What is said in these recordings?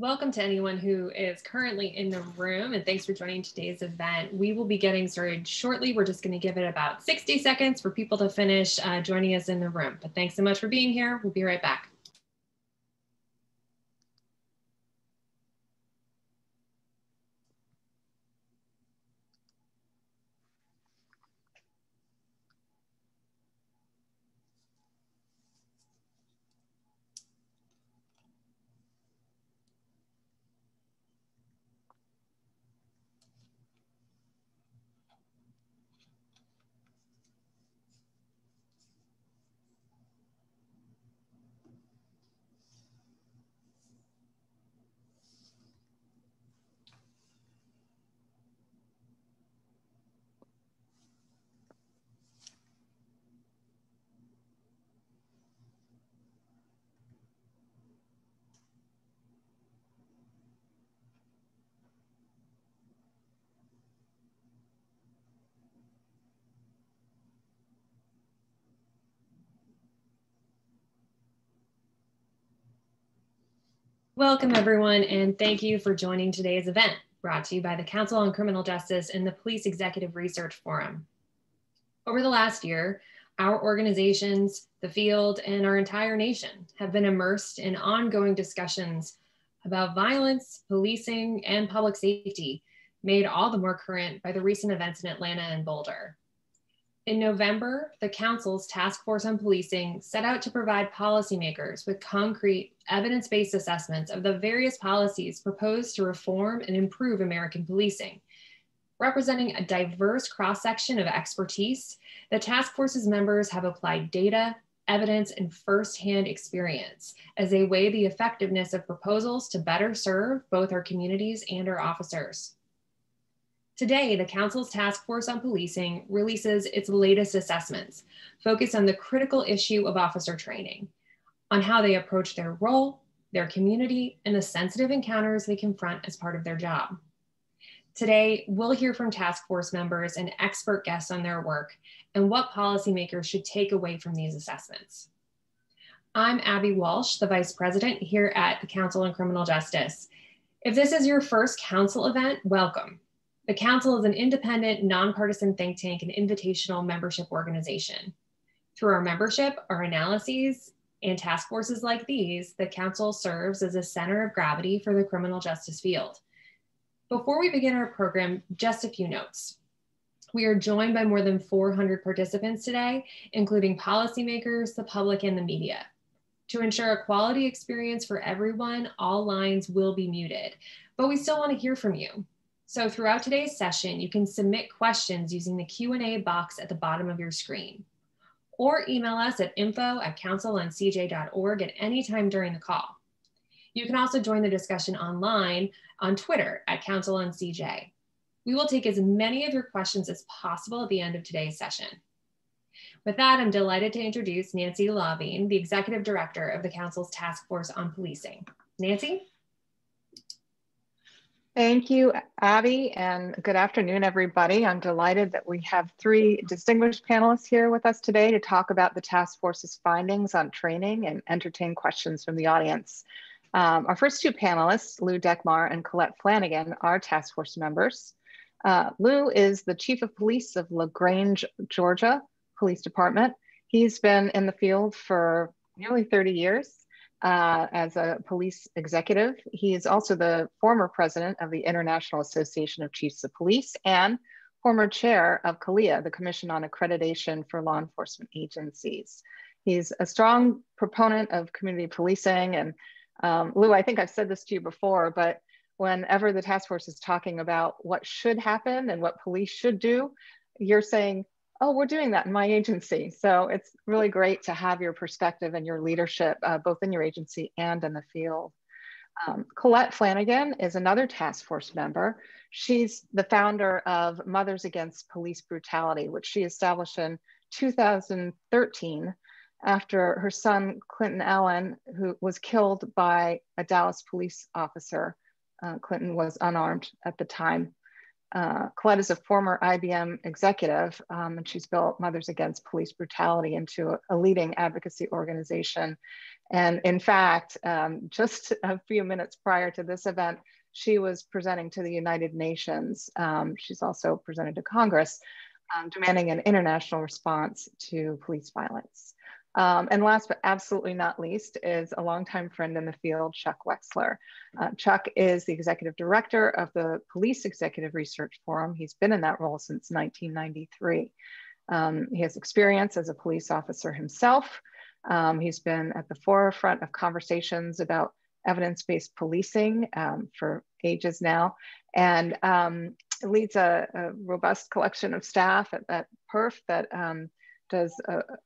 Welcome to anyone who is currently in the room, and thanks for joining today's event. We will be getting started shortly. We're just going to give it about 60 seconds for people to finish joining us in the room. But thanks so much for being here. We'll be right back. Welcome, everyone, and thank you for joining today's event, brought to you by the Council on Criminal Justice and the Police Executive Research Forum. Over the last year, our organizations, the field, and our entire nation have been immersed in ongoing discussions about violence, policing, and public safety, made all the more current by the recent events in Atlanta and Boulder. In November, the Council's Task Force on Policing set out to provide policymakers with concrete, evidence-based assessments of the various policies proposed to reform and improve American policing. Representing a diverse cross-section of expertise, the task force's members have applied data, evidence, and firsthand experience as they weigh the effectiveness of proposals to better serve both our communities and our officers. Today, the Council's Task Force on Policing releases its latest assessments, focused on the critical issue of officer training, on how they approach their role, their community, and the sensitive encounters they confront as part of their job. Today, we'll hear from task force members and expert guests on their work and what policymakers should take away from these assessments. I'm Abby Walsh, the Vice President here at the Council on Criminal Justice. If this is your first Council event, welcome. The Council is an independent, nonpartisan think tank and invitational membership organization. Through our membership, our analyses, and task forces like these, the Council serves as a center of gravity for the criminal justice field. Before we begin our program, just a few notes. We are joined by more than 400 participants today, including policymakers, the public, and the media. To ensure a quality experience for everyone, all lines will be muted, but we still want to hear from you. So throughout today's session, you can submit questions using the Q&A box at the bottom of your screen, or email us at info@counciloncj.org at any time during the call. You can also join the discussion online on Twitter at CouncilOnCJ. We will take as many of your questions as possible at the end of today's session. With that, I'm delighted to introduce Nancy Lavine, the Executive Director of the Council's Task Force on Policing. Nancy? Thank you, Abby, and good afternoon, everybody. I'm delighted that we have three distinguished panelists here with us today to talk about the task force's findings on training and entertain questions from the audience. Our first two panelists, Lou Dekmar and Colette Flanagan, are task force members. Lou is the Chief of Police of LaGrange, Georgia Police Department. He's been in the field for nearly 30 years. As a police executive. He is also the former president of the International Association of Chiefs of Police and former chair of CALEA, the Commission on Accreditation for Law Enforcement Agencies. He's a strong proponent of community policing. And Lou, I think I've said this to you before, but whenever the task force is talking about what should happen and what police should do, you're saying, oh, we're doing that in my agency. So it's really great to have your perspective and your leadership, both in your agency and in the field. Colette Flanagan is another task force member. She's the founder of Mothers Against Police Brutality, which she established in 2013 after her son, Clinton Allen, who was killed by a Dallas police officer. Clinton was unarmed at the time. Colette is a former IBM executive, and she's built Mothers Against Police Brutality into a leading advocacy organization. And in fact, just a few minutes prior to this event, she was presenting to the United Nations. She's also presented to Congress, demanding an international response to police violence. And last but absolutely not least is a longtime friend in the field, Chuck Wexler. Chuck is the executive director of the Police Executive Research Forum. He's been in that role since 1993. He has experience as a police officer himself. He's been at the forefront of conversations about evidence-based policing for ages now, and leads a robust collection of staff at PERF that does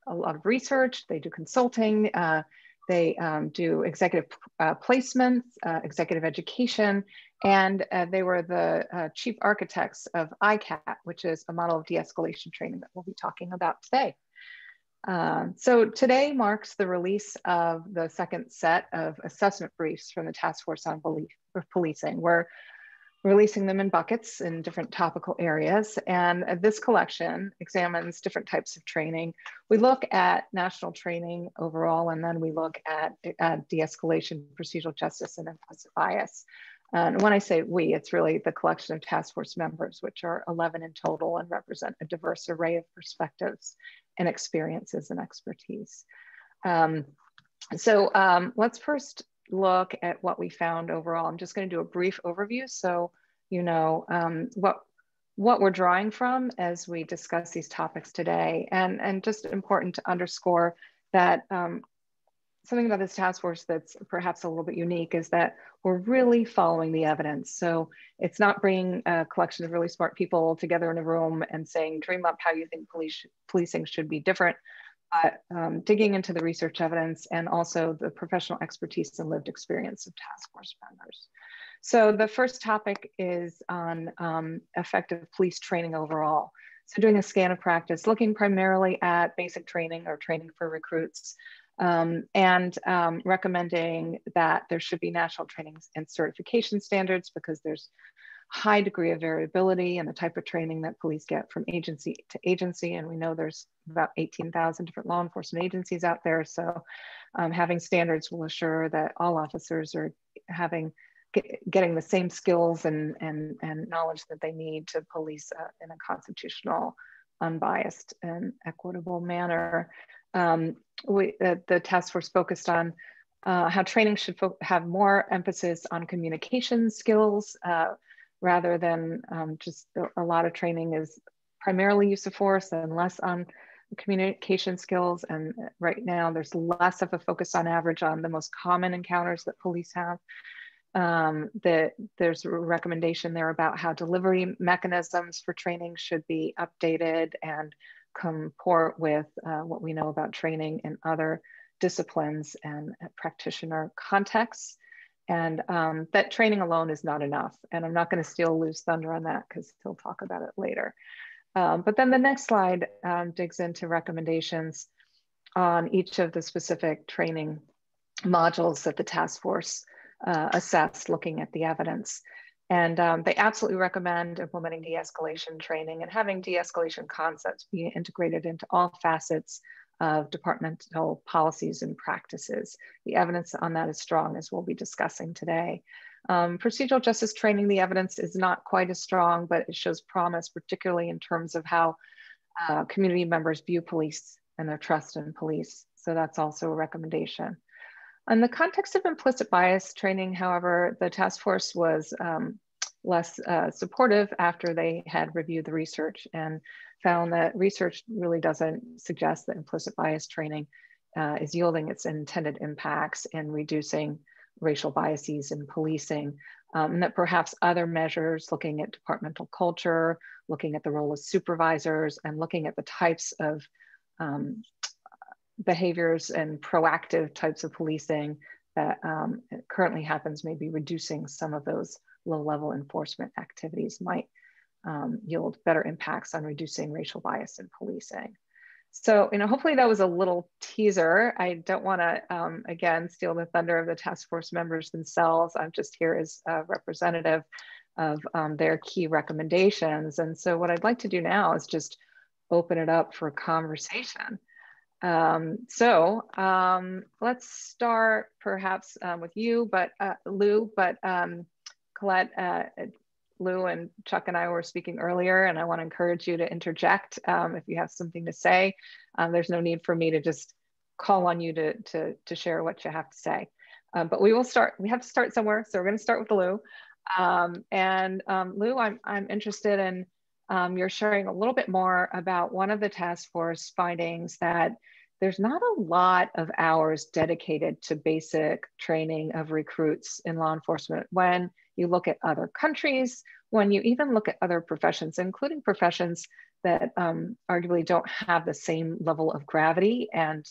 a lot of research. They do consulting. They do executive placements, executive education, and they were the chief architects of ICAT, which is a model of de-escalation training that we'll be talking about today. So today marks the release of the second set of assessment briefs from the Task Force on Policing. We're releasing them in buckets in different topical areas. And this collection examines different types of training. We look at national training overall, and then we look at de-escalation, procedural justice, and implicit bias. And when I say we, it's really the collection of task force members, which are 11 in total and represent a diverse array of perspectives and experiences and expertise. Let's first look at what we found overall. I'm just going to do a brief overview so you know what we're drawing from as we discuss these topics today. And just important to underscore that something about this task force that's perhaps a little bit unique is that we're really following the evidence. So it's not bringing a collection of really smart people together in a room and saying, dream up how you think policing should be different, but digging into the research evidence and also the professional expertise and lived experience of task force members. So the first topic is on effective police training overall. So doing a scan of practice, looking primarily at basic training or training for recruits, and recommending that there should be national trainings and certification standards because there's a high degree of variability in the type of training that police get from agency to agency. And we know there's about 18,000 different law enforcement agencies out there. So having standards will assure that all officers are getting the same skills and knowledge that they need to police in a constitutional, unbiased, and equitable manner. The task force focused on how training should have more emphasis on communication skills rather than just a lot of training is primarily use of force and less on communication skills. And right now there's less of a focus on average on the most common encounters that police have. There's a recommendation there about how delivery mechanisms for training should be updated and comport with what we know about training in other disciplines and practitioner contexts. And that training alone is not enough. And I'm not going to steal Lou's thunder on that because he'll talk about it later. But then the next slide digs into recommendations on each of the specific training modules that the task force assessed looking at the evidence. And they absolutely recommend implementing de-escalation training and having de-escalation concepts be integrated into all facets of departmental policies and practices. The evidence on that is strong, as we'll be discussing today. Procedural justice training, the evidence is not quite as strong, but it shows promise, particularly in terms of how community members view police and their trust in police. So that's also a recommendation. In the context of implicit bias training, however, the task force was less supportive after they had reviewed the research and found that research really doesn't suggest that implicit bias training is yielding its intended impacts in reducing racial biases in policing, and that perhaps other measures looking at departmental culture, looking at the role of supervisors, and looking at the types of behaviors and proactive types of policing that currently happens, maybe reducing some of those low-level enforcement activities might yield better impacts on reducing racial bias in policing. So, hopefully that was a little teaser. I don't want to, again, steal the thunder of the task force members themselves. I'm just here as a representative. of their key recommendations. And so what I'd like to do now is just open it up for conversation. Let's start perhaps with you, but Lou, but Colette, Lou and Chuck and I were speaking earlier, and I want to encourage you to interject if you have something to say. There's no need for me to just call on you to share what you have to say. But we will start, we have to start somewhere. So we're going to start with Lou. Lou, I'm interested in you're sharing a little bit more about one of the task force findings, that there's not a lot of hours dedicated to basic training of recruits in law enforcement. When you look at other countries, when you even look at other professions, including professions that arguably don't have the same level of gravity and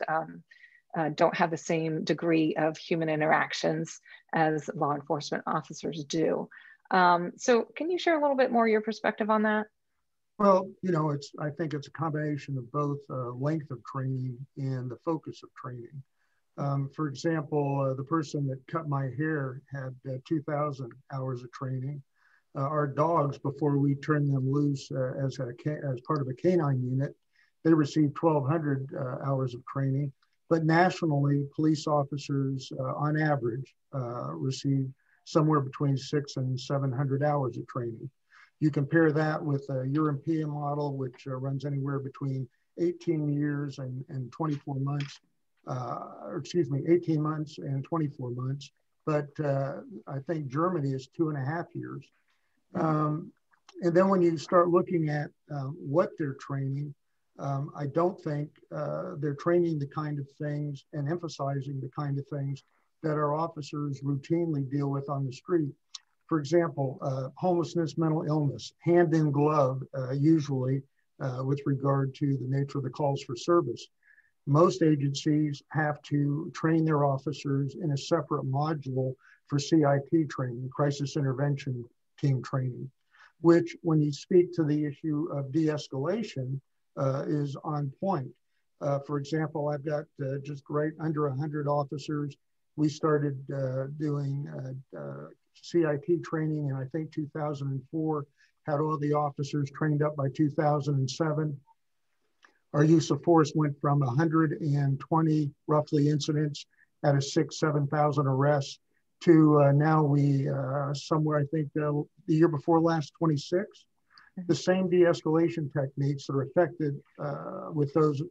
don't have the same degree of human interactions as law enforcement officers do. So can you share a little bit more your perspective on that? Well, you know, I think it's a combination of both length of training and the focus of training. For example, the person that cut my hair had 2,000 hours of training. Our dogs, before we turned them loose as part of a canine unit, they received 1,200 hours of training. But nationally, police officers on average receive somewhere between 600 and 700 hours of training. You compare that with a European model, which runs anywhere between 18 years and 24 months, 18 months and 24 months. But I think Germany is 2.5 years. And then when you start looking at what they're training, I don't think they're training the kind of things and emphasizing the kind of things that our officers routinely deal with on the street. For example, homelessness, mental illness, hand in glove, usually with regard to the nature of the calls for service. Most agencies have to train their officers in a separate module for CIT training, crisis intervention team training, which when you speak to the issue of de-escalation is on point. For example, I've got just right under 100 officers. We started doing CIT training in, I think, 2004, had all the officers trained up by 2007. Our use of force went from 120 roughly incidents at a 7,000 arrests to now we somewhere, I think the year before last, 26. The same de-escalation techniques that are effective with those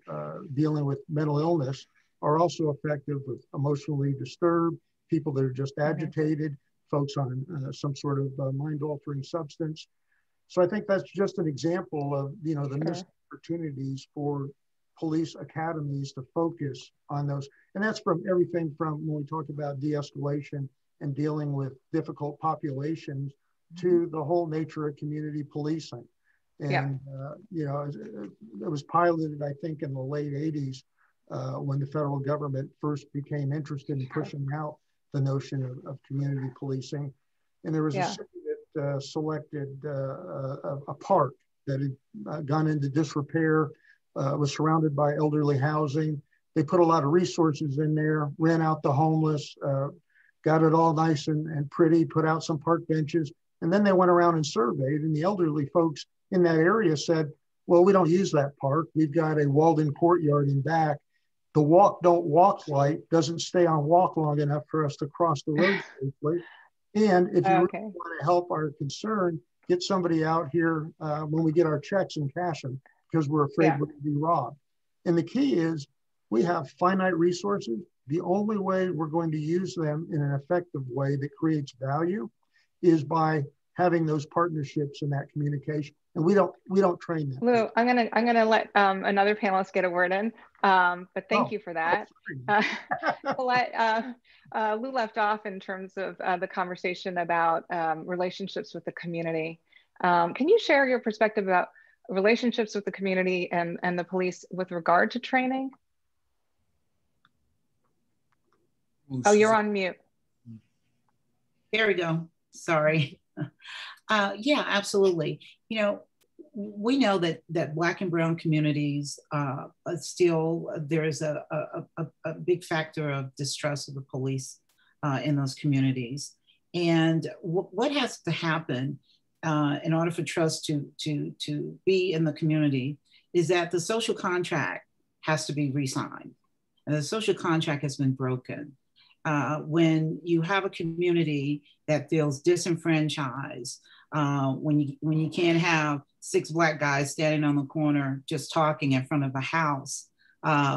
dealing with mental illness are also effective with emotionally disturbed, people that are just agitated, folks on some sort of mind-altering substance. So I think that's just an example of, you know, the missed opportunities for police academies to focus on those. And that's from everything from when we talk about de-escalation and dealing with difficult populations to the whole nature of community policing. And, you know, it was piloted, I think, in the late 80s when the federal government first became interested in pushing out the notion of community policing. And there was a city that selected a park that had gone into disrepair, was surrounded by elderly housing. They put a lot of resources in there, ran out the homeless, got it all nice and pretty, put out some park benches. And then they went around and surveyed, and the elderly folks in that area said, well, we don't use that park. We've got a walled-in courtyard in back. The walk, don't walk light doesn't stay on walk long enough for us to cross the road safely. And if you really want to help our concern, get somebody out here when we get our checks and cash them, because we're afraid we're going to be robbed. And the key is we have finite resources. The only way we're going to use them in an effective way that creates value is by having those partnerships and that communication. And we don't train that. Lou, I'm gonna let another panelist get a word in, but thank you for that. Lou left off in terms of the conversation about relationships with the community. Can you share your perspective about relationships with the community and the police with regard to training? Oh, you're on mute. There we go. Sorry. Yeah, absolutely. You know, we know that Black and Brown communities still, there's a big factor of distrust of the police in those communities. And what has to happen in order for trust to be in the community is that the social contract has to be re-signed. And the social contract has been broken. When you have a community that feels disenfranchised, when you can't have 6 Black guys standing on the corner just talking in front of a house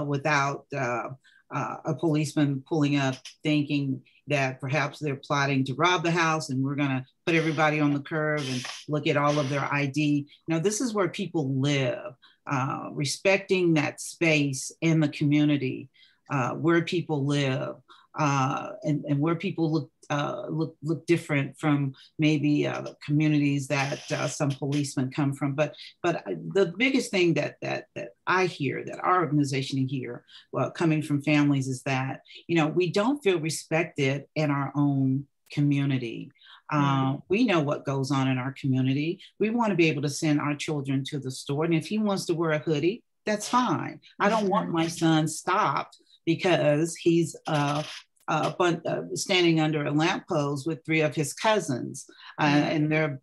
without a policeman pulling up thinking that perhaps they're plotting to rob the house and we're going to put everybody on the curb and look at all of their ID. Now, this is where people live, respecting that space in the community, where people live, and where people look different from maybe communities that some policemen come from. But the biggest thing that I hear, that our organization hear, well, coming from families, is that, you know, we don't feel respected in our own community. We know what goes on in our community. We want to be able to send our children to the store, and if he wants to wear a hoodie, that's fine. I don't want my son stopped because he's standing under a lamppost with 3 of his cousins, and they're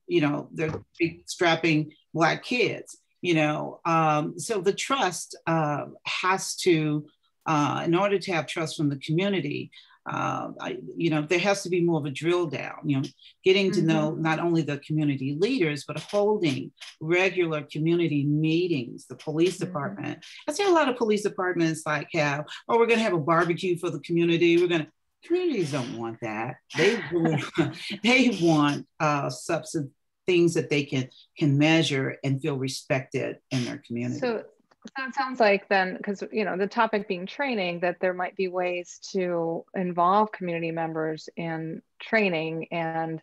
big strapping Black kids. So the trust has to, in order to have trust from the community, there has to be more of a drill down, getting to know not only the community leaders, but holding regular community meetings, the police department. I see a lot of police departments we're going to have a barbecue for the community. Communities don't want that. They want substance, things that they can measure and feel respected in their community. So it sounds like then, because the topic being training, that there might be ways to involve community members in training and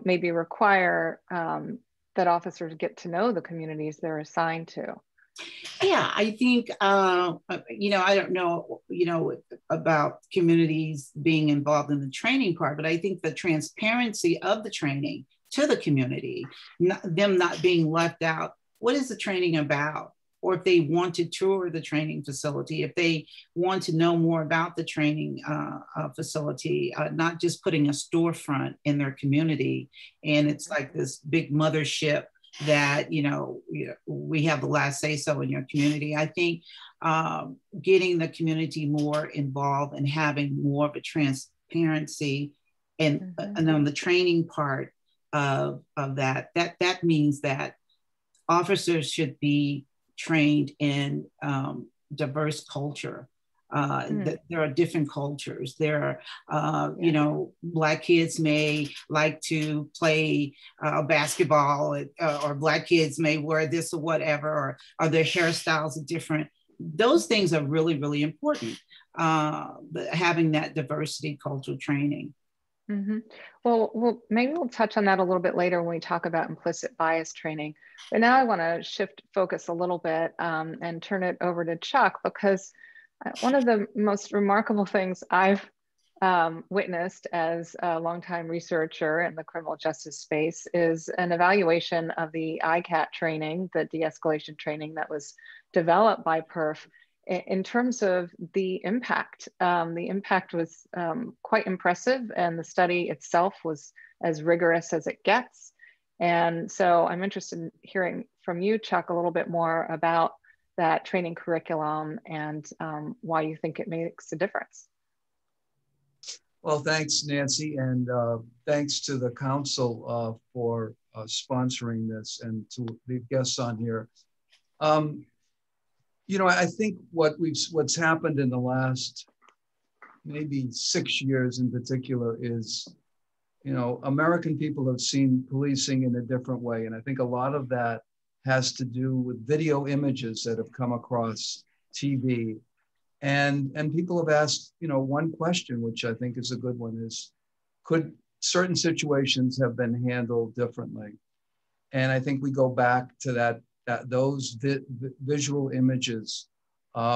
maybe require that officers get to know the communities they're assigned to. Yeah, I think, I don't know, about communities being involved in the training part, but I think the transparency of the training to the community, them not being left out. What is the training about? Or if they want to tour the training facility, if they want to know more about the training facility, not just putting a storefront in their community. And it's like this big mothership that, we have the last say so in your community. I think getting the community more involved and having more of a transparency and on the training part of that means that officers should be trained in diverse culture. There are different cultures. There are, Black kids may like to play basketball, or Black kids may wear this or whatever, or their hairstyles are different. Those things are really, really important, having that diversity cultural training. Well, maybe we'll touch on that a little bit later when we talk about implicit bias training. But now I want to shift focus a little bit and turn it over to Chuck, because one of the most remarkable things I've witnessed as a longtime researcher in the criminal justice space is an evaluation of the ICAT training, the de-escalation training that was developed by PERF, in terms of the impact. The impact was quite impressive, and the study itself was as rigorous as it gets. And so I'm interested in hearing from you, Chuck, a little bit more about that training curriculum and why you think it makes a difference. Well, thanks, Nancy, and thanks to the council for sponsoring this, and to the guests on here. I think what's happened in the last maybe 6 years in particular is, American people have seen policing in a different way. And I think a lot of that has to do with video images that have come across TV. And people have asked, one question, which I think is a good one, is could certain situations have been handled differently? And I think we go back to those visual images,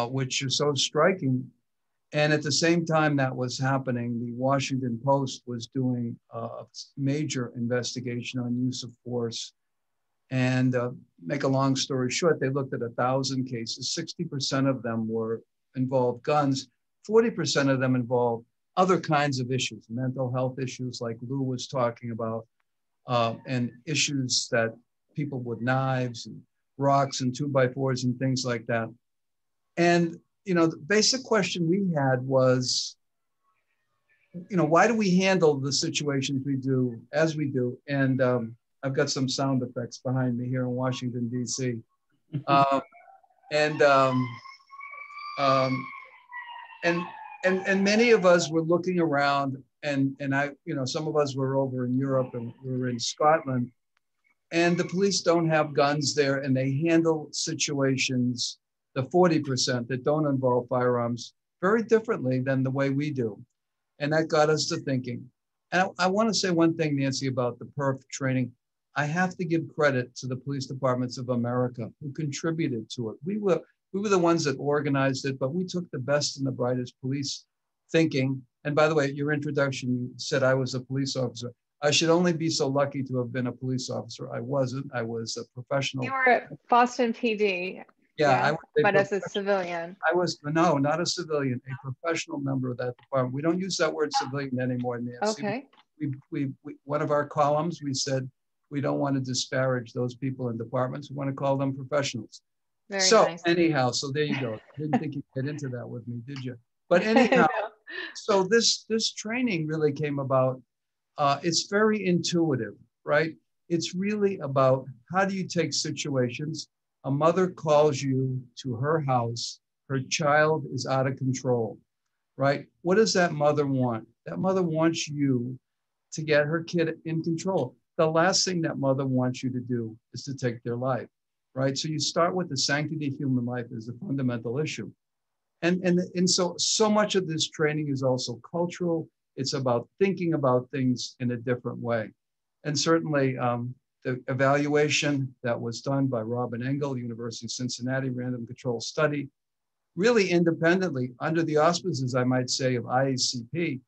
which are so striking. And at the same time that was happening, the Washington Post was doing a major investigation on use of force. And make a long story short, they looked at 1,000 cases. 60% of them involved guns. 40% of them involved other kinds of issues, mental health issues like Lou was talking about, and issues that people with knives and rocks and 2x4s and things like that. And, you know, the basic question we had was, you know, why do we handle the situations we do as we do? And I've got some sound effects behind me here in Washington, D.C. And many of us were looking around, and I, you know, some of us were over in Europe and we were in Scotland, and the police don't have guns there, and they handle situations, the 40% that don't involve firearms, very differently than the way we do. And that got us to thinking. And I want to say one thing, Nancy, about the PERF training. I have to give credit to the police departments of America who contributed to it. We were the ones that organized it, but we took the best and the brightest police thinking. And by the way, your introduction, you said I was a police officer. I should only be so lucky to have been a police officer. I wasn't. I was a professional. You were at Boston PD. Yeah, but as a civilian. I was, no, not a civilian, a professional member of that department. We don't use that word civilian anymore, Nancy. Okay. We one of our columns, we said, we don't want to disparage those people in departments. We want to call them professionals. Very so nice. Anyhow, so there you go. Didn't think you'd get into that with me, did you? But anyhow, so this training really came about. It's very intuitive, right? It's really about how do you take situations. A mother calls you to her house, her child is out of control, right? What does that mother want? That mother wants you to get her kid in control. The last thing that mother wants you to do is to take their life, right? So you start with the sanctity of human life as a fundamental issue. And so much of this training is also cultural. It's about thinking about things in a different way. And certainly, the evaluation that was done by Robin Engel, University of Cincinnati, random control study, really independently, under the auspices, I might say, of IACP,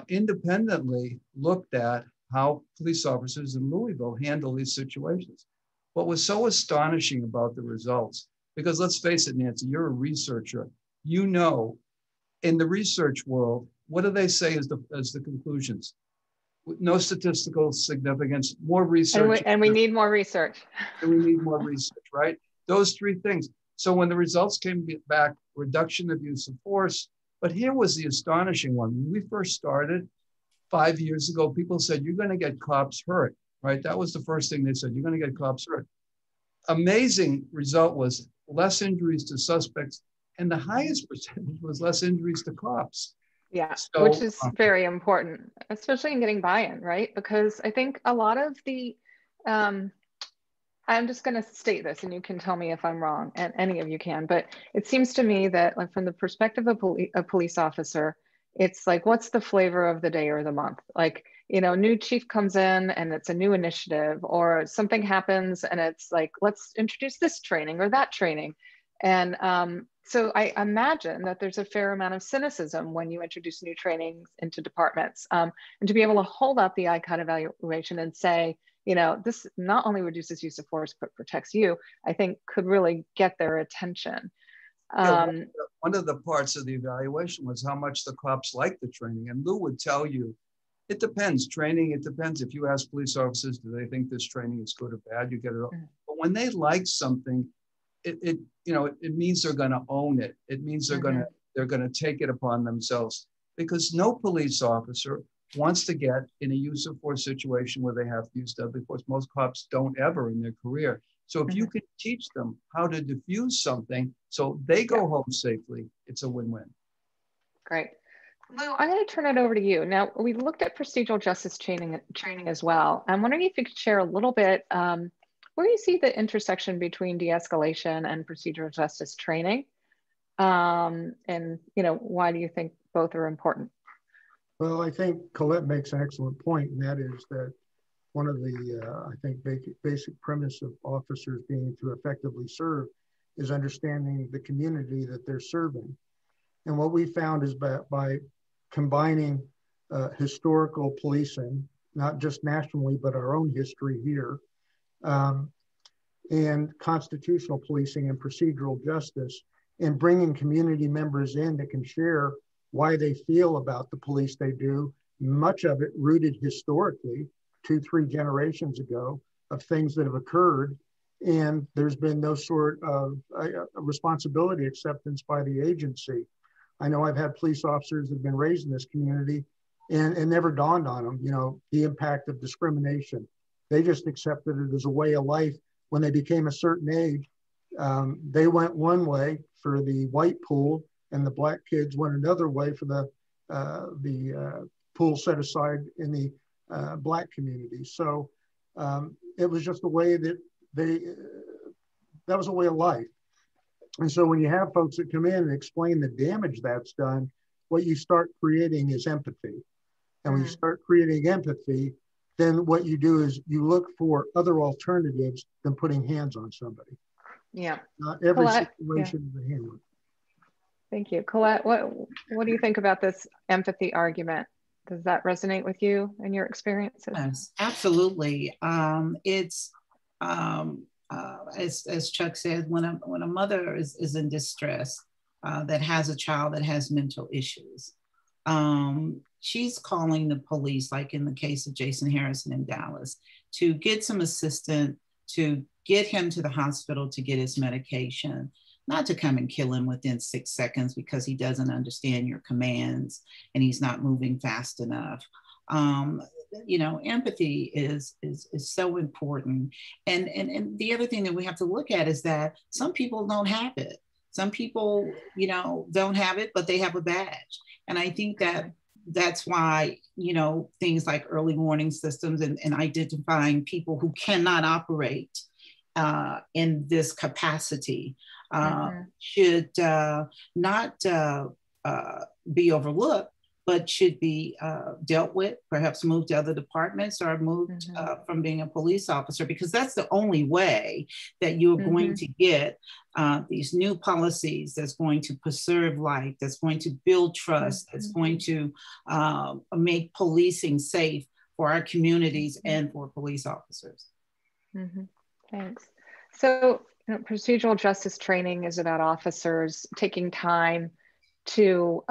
independently looked at how police officers in Louisville handle these situations. What was so astonishing about the results, because let's face it, Nancy, you're a researcher. You know, in the research world, what do they say as the conclusions? No statistical significance, more research. And we need more research. And we need more research, right? Those three things. So when the results came back, reduction of use of force, but here was the astonishing one. When we first started 5 years ago, people said, you're going to get cops hurt, right? That was the first thing they said, you're going to get cops hurt. Amazing result was less injuries to suspects, and the highest percentage was less injuries to cops. Yeah, so, which is very important, especially in getting buy-in, right? Because I think a lot of the, I'm just going to state this, and you can tell me if I'm wrong, and any of you can, but it seems to me that, like, from the perspective of a police officer, it's like, what's the flavor of the day or the month? Like, you know, new chief comes in and it's a new initiative, or something happens and it's like, let's introduce this training or that training. And so I imagine that there's a fair amount of cynicism when you introduce new trainings into departments, and to be able to hold up the ICOT evaluation and say, you know, this not only reduces use of force, but protects you, I think could really get their attention. One of the parts of the evaluation was how much the cops like the training. And Lou would tell you, it depends. Training, it depends. If you ask police officers, do they think this training is good or bad? You get it all. But when they like something, it means they're going to own it. It means they're going to take it upon themselves, because no police officer wants to get in a use of force situation where they have to use deadly force. Most cops don't ever in their career. So if you can teach them how to diffuse something so they go home safely, it's a win-win. Great. Lou, I'm going to turn it over to you. Now, we looked at procedural justice training as well. I'm wondering if you could share a little bit where you see the intersection between de-escalation and procedural justice training, and why do you think both are important? Well, I think Colette makes an excellent point, and that is that one of the, I think, basic premise of officers being to effectively serve is understanding the community that they're serving. And what we found is by combining historical policing, not just nationally, but our own history here, and constitutional policing and procedural justice, and bringing community members in that can share why they feel about the police they do, much of it rooted historically 2-3 generations ago of things that have occurred. And there's been no sort of responsibility acceptance by the agency. I know I've had police officers that have been raised in this community and never dawned on them, you know, the impact of discrimination. They just accepted it as a way of life. When they became a certain age, they went one way for the white pool, and the black kids went another way for the pool set aside in the black community. So it was just a way that that was a way of life. And so when you have folks that come in and explain the damage that's done, what you start creating is empathy. And when you start creating empathy, then what you do is you look for other alternatives than putting hands on somebody. Yeah. Not every Colette, situation is a hand. Thank you. Colette, what do you think about this empathy argument? Does that resonate with you and your experiences? Yes, absolutely. It's as Chuck said, when a mother is in distress that has a child that has mental issues, she's calling the police, like in the case of Jason Harrison in Dallas, to get some assistance, to get him to the hospital to get his medication, not to come and kill him within 6 seconds because he doesn't understand your commands and he's not moving fast enough. You know, empathy is so important. And the other thing that we have to look at is that some people don't have it. Some people, you know, don't have it, but they have a badge. And I think that that's why, you know, things like early warning systems and identifying people who cannot operate in this capacity should not be overlooked, but should be dealt with, perhaps moved to other departments or moved from being a police officer, because that's the only way that you're going to get these new policies that's going to preserve life, that's going to build trust, that's going to make policing safe for our communities and for police officers. Thanks. So, you know, procedural justice training is about officers taking time to,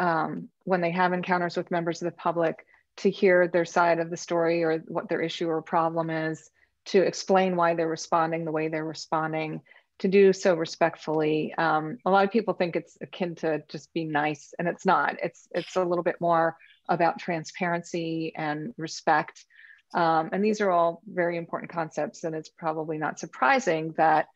when they have encounters with members of the public, to hear their side of the story or what their issue or problem is, to explain why they're responding the way they're responding, to do so respectfully. A lot of people think it's akin to just being nice, and it's not. It's a little bit more about transparency and respect. And these are all very important concepts, and it's probably not surprising that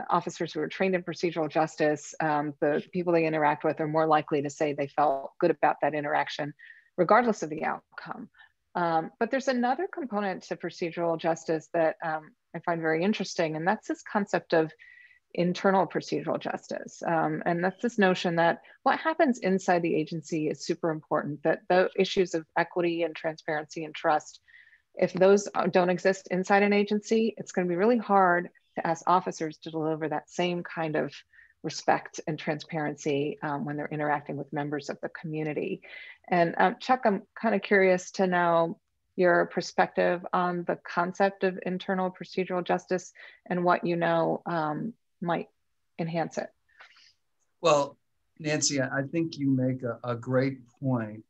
officers who are trained in procedural justice, the people they interact with are more likely to say they felt good about that interaction, regardless of the outcome. But there's another component to procedural justice that I find very interesting, and that's this concept of internal procedural justice. And that's this notion that what happens inside the agency is super important, that the issues of equity and transparency and trust, if those don't exist inside an agency, it's going to be really hard to ask officers to deliver that same kind of respect and transparency when they're interacting with members of the community. And Chuck, I'm kind of curious to know your perspective on the concept of internal procedural justice and what you know might enhance it. Well, Nancy, I think you make a great point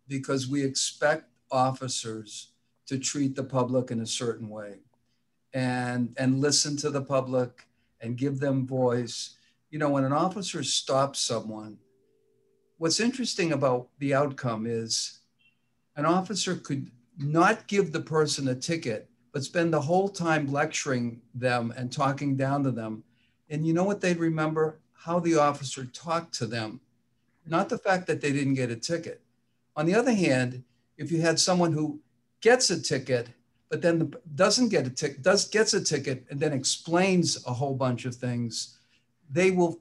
because we expect officers to treat the public in a certain way and listen to the public and give them voice. You know, when an officer stops someone, what's interesting about the outcome is an officer could not give the person a ticket, but spend the whole time lecturing them and talking down to them. And you know what they'd remember? How the officer talked to them, not the fact that they didn't get a ticket. On the other hand, if you had someone who gets a ticket, but then doesn't get a ticket, gets a ticket and then explains a whole bunch of things, they will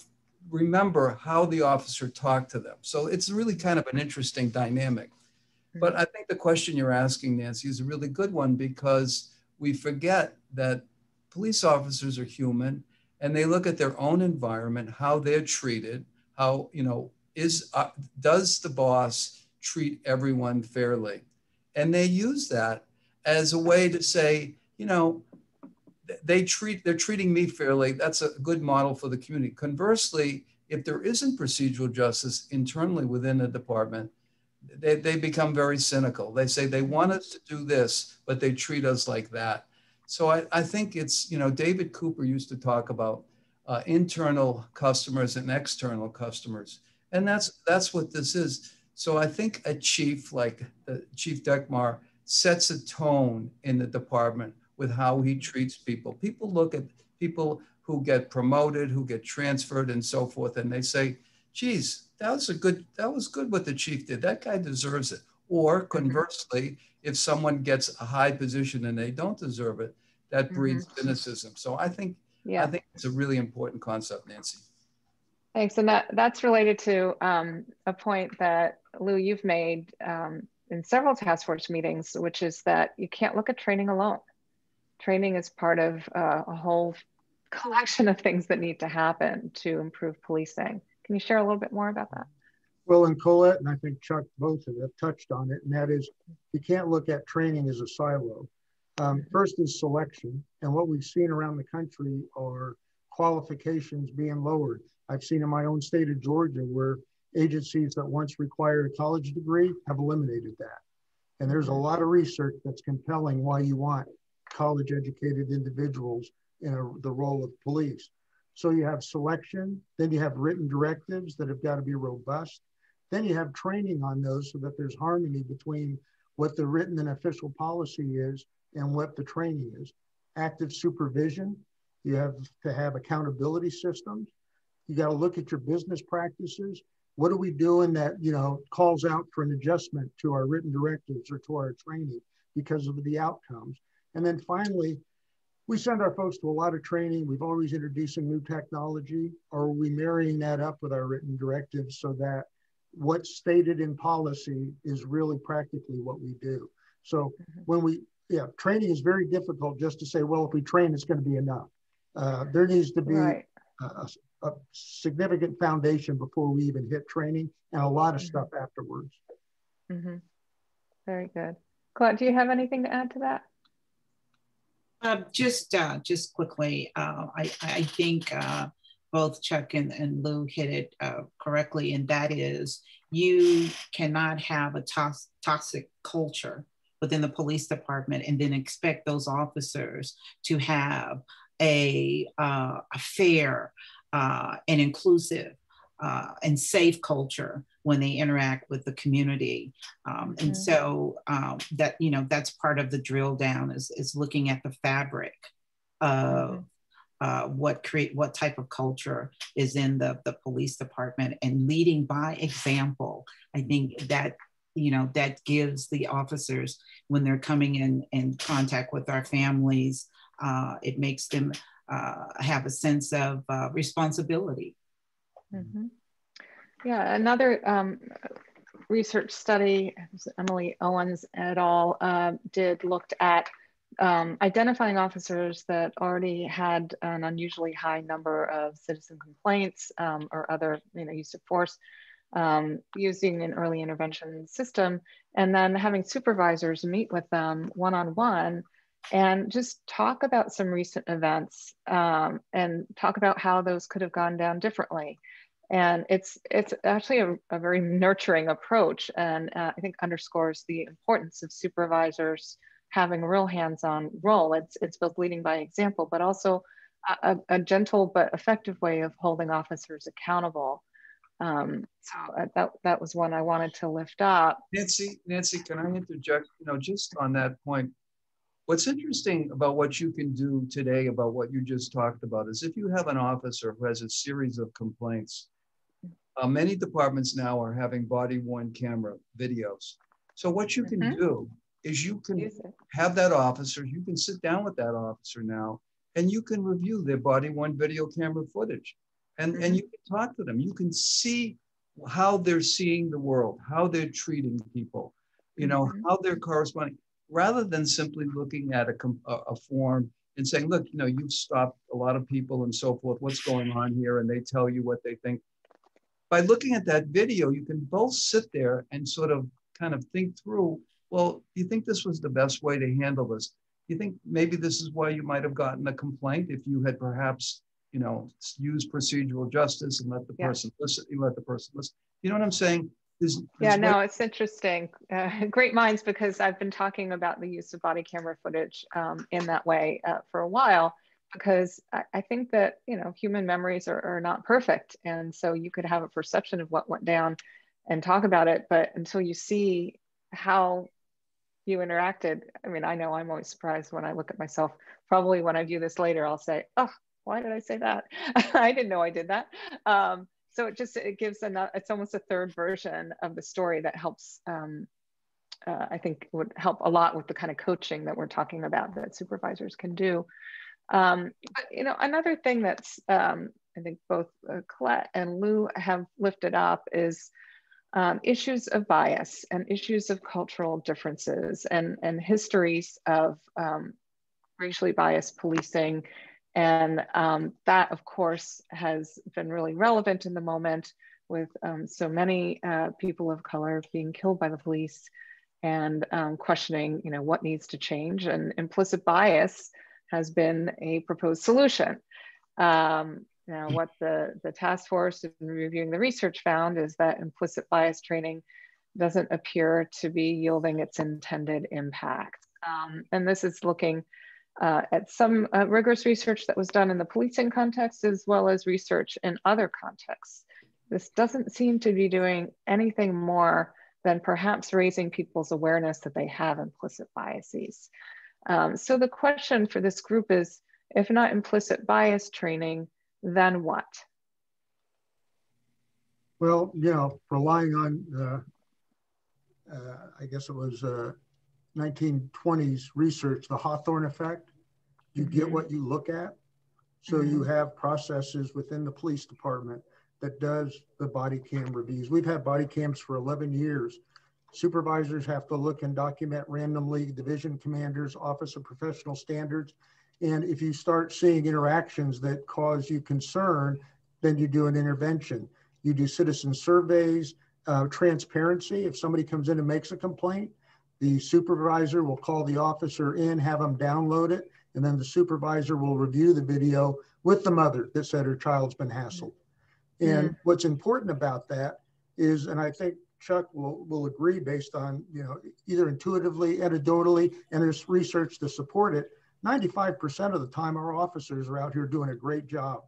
remember how the officer talked to them. So it's really kind of an interesting dynamic. But I think the question you're asking, Nancy, is a really good one, because we forget that police officers are human and they look at their own environment, how they're treated, how, you know, does the boss treat everyone fairly? And they use that as a way to say, you know, they're treating me fairly. That's a good model for the community. Conversely, if there isn't procedural justice internally within the department, they become very cynical. They say they want us to do this, but they treat us like that. So I think it's, you know, David Cooper used to talk about internal customers and external customers. And that's what this is. So I think a chief like Chief Dekmar sets a tone in the department with how he treats people. People look at people who get promoted, who get transferred and so forth, and they say, geez, that was good what the chief did. That guy deserves it. Or conversely, if someone gets a high position and they don't deserve it, that breeds cynicism. So I think it's a really important concept, Nancy. Thanks, and that's related to a point that Lou, you've made in several task force meetings, which is that you can't look at training alone. Training is part of a whole collection of things that need to happen to improve policing. Can you share a little bit more about that? Well, and Colette and I think Chuck both have touched on it, and that is you can't look at training as a silo. First is selection, and what we've seen around the country are qualifications being lowered. I've seen in my own state of Georgia where agencies that once required a college degree have eliminated that. And there's a lot of research that's compelling why you want college educated individuals in the role of police. So you have selection, then you have written directives that have got to be robust. Then you have training on those so that there's harmony between what the written and official policy is and what the training is. Active supervision, you have to have accountability systems. You got to look at your business practices. What are we doing that, you know, calls out for an adjustment to our written directives or to our training because of the outcomes? And then finally, we send our folks to a lot of training. We've always introducing new technology. Or are we marrying that up with our written directives so that what's stated in policy is really practically what we do? So when training is very difficult just to say, well, if we train, it's going to be enough. There needs to be a significant foundation before we even hit training, and a lot of stuff afterwards. Very good. Colette, do you have anything to add to that? Just quickly, I think both Chuck and Lou hit it correctly, and that is you cannot have a toxic culture within the police department and then expect those officers to have a fair and inclusive and safe culture when they interact with the community. And so that, you know, that's part of the drill down is looking at the fabric of what type of culture is in the police department and leading by example. I think that, you know, that gives the officers, when they're coming in contact with our families, it makes them have a sense of responsibility. Yeah, another research study, Emily Owens et al. Looked at identifying officers that already had an unusually high number of citizen complaints or other, you know, use of force, using an early intervention system, and then having supervisors meet with them one-on-one and just talk about some recent events and talk about how those could have gone down differently. And it's actually a very nurturing approach, and I think underscores the importance of supervisors having a real hands-on role. It's both leading by example, but also a gentle but effective way of holding officers accountable. So that was one I wanted to lift up. Nancy, can I interject? You know, just on that point, what's interesting about what you can do today about what you just talked about is if you have an officer who has a series of complaints, many departments now are having body-worn camera videos. So what you can do is you can have that officer, you can sit down with that officer now, and you can review their body-worn video camera footage. And you can talk to them. You can see how they're seeing the world, how they're treating people, you know, how they're corresponding, rather than simply looking at a form and saying, look, you know, you've stopped a lot of people and so forth, what's going on here? And they tell you what they think. By looking at that video, you can both sit there and sort of kind of think through, well, do you think this was the best way to handle this? Do you think maybe this is why you might have gotten a complaint if you had perhaps you know, use procedural justice and let the person listen. You let the person listen. You know what I'm saying? Yeah, no, it's interesting. Great minds, because I've been talking about the use of body camera footage in that way for a while, because I think that, you know, human memories are not perfect. And so you could have a perception of what went down and talk about it, but until you see how you interacted, I mean, I know I'm always surprised when I look at myself. Probably when I view this later, I'll say, oh, why did I say that? I didn't know I did that. So it gives it's almost a third version of the story that helps, I think would help a lot with the kind of coaching that we're talking about that supervisors can do. But, you know, another thing that's, I think both Colette and Lou have lifted up is issues of bias and issues of cultural differences and histories of racially biased policing. And that, of course, has been really relevant in the moment with so many people of color being killed by the police, and questioning, you know, what needs to change. And implicit bias has been a proposed solution. Now, what the task force in reviewing the research found is that implicit bias training doesn't appear to be yielding its intended impact. And this is looking at some rigorous research that was done in the policing context, as well as research in other contexts. This doesn't seem to be doing anything more than perhaps raising people's awareness that they have implicit biases. So the question for this group is, if not implicit bias training, then what? Well, you know, relying on, I guess it was 1920s research, the Hawthorne effect, you get what you look at. So you have processes within the police department that does the body cam reviews. We've had body cams for 11 years. Supervisors have to look and document randomly, division commanders, Office of Professional Standards. And if you start seeing interactions that cause you concern, then you do an intervention. You do citizen surveys, transparency. If somebody comes in and makes a complaint, the supervisor will call the officer in, have them download it, and then the supervisor will review the video with the mother that said her child's been hassled. And what's important about that is, and I think Chuck will agree based on, you know, either intuitively, anecdotally, and there's research to support it, 95% of the time our officers are out here doing a great job.